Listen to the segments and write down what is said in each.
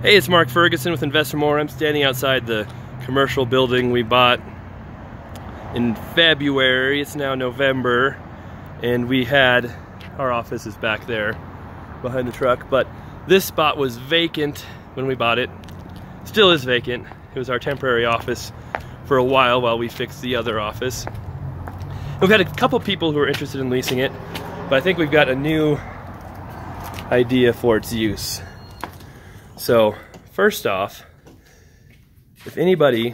Hey, it's Mark Ferguson with Invest for More. I'm standing outside the commercial building we bought in February. It's now November, and we had, our office is back there behind the truck, but this spot was vacant when we bought it. Still is vacant. It was our temporary office for a while we fixed the other office. We've had a couple people who are interested in leasing it, but I think we've got a new idea for its use. So first off, if anybody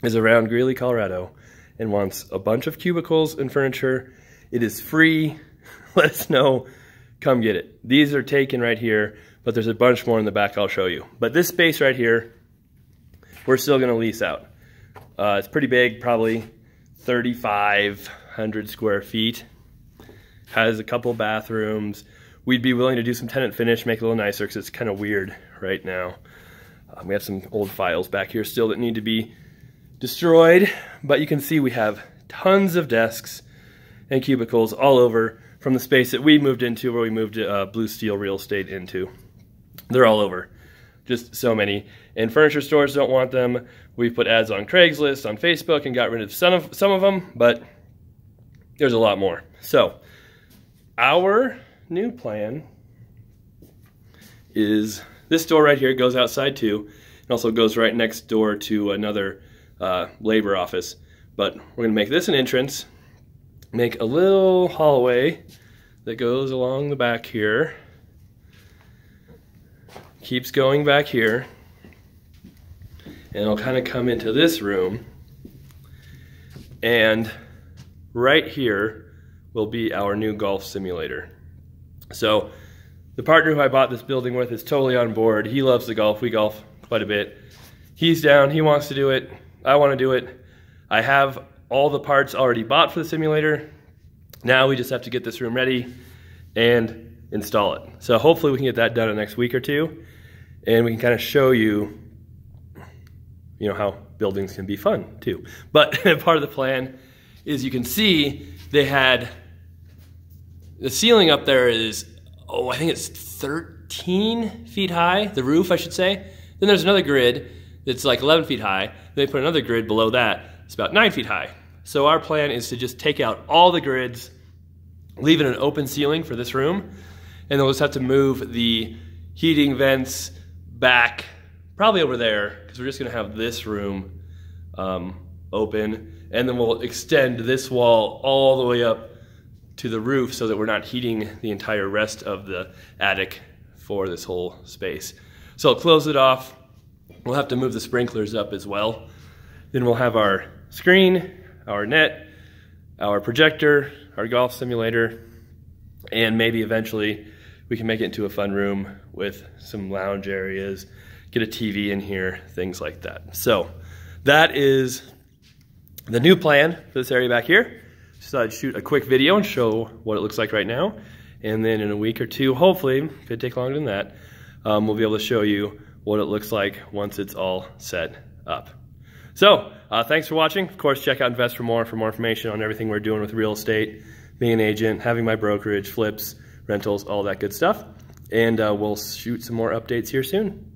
is around Greeley, Colorado and wants a bunch of cubicles and furniture, it is free. Let us know, come get it. These are taken right here, but there's a bunch more in the back I'll show you. But this space right here, we're still gonna lease out. It's pretty big, probably 3,500 square feet. Has a couple bathrooms. We'd be willing to do some tenant finish, make it a little nicer because it's kind of weird right now. We have some old files back here still that need to be destroyed, but you can see we have tons of desks and cubicles all over from the space that we moved into, where we moved Blue Steel Real Estate into. They're all over, just so many. And furniture stores don't want them. We put ads on Craigslist, on Facebook, and got rid of some of them, but there's a lot more. So our new plan is this door right here goes outside too. It also goes right next door to another labor office. But we're gonna make this an entrance, make a little hallway that goes along the back here, keeps going back here, and it'll kind of come into this room. And right here will be our new golf simulator. So the partner who I bought this building with is totally on board. He loves the golf. We golf quite a bit. He's down. He wants to do it. I want to do it. I have all the parts already bought for the simulator. Now we just have to get this room ready and install it. So hopefully we can get that done in the next week or two, and we can kind of show you, how buildings can be fun too. But part of the plan is, you can see they had the ceiling up there is, I think it's 13 feet high, the roof I should say. Then there's another grid that's like 11 feet high. Then they put another grid below that, it's about 9 feet high. So our plan is to just take out all the grids, leave it an open ceiling for this room, and then we'll just have to move the heating vents back, probably over there, because we're just gonna have this room open, and then we'll extend this wall all the way up to the roof so that we're not heating the entire rest of the attic for this whole space. So I'll close it off. We'll have to move the sprinklers up as well. Then we'll have our screen, our net, our projector, our golf simulator, and maybe eventually we can make it into a fun room with some lounge areas, get a TV in here, things like that. So that is the new plan for this area back here. So I'd shoot a quick video and show what it looks like right now. And then in a week or two, hopefully, could take longer than that, we'll be able to show you what it looks like once it's all set up. So thanks for watching. Of course, check out Invest for more information on everything we're doing with real estate, being an agent, having my brokerage, flips, rentals, all that good stuff. And we'll shoot some more updates here soon.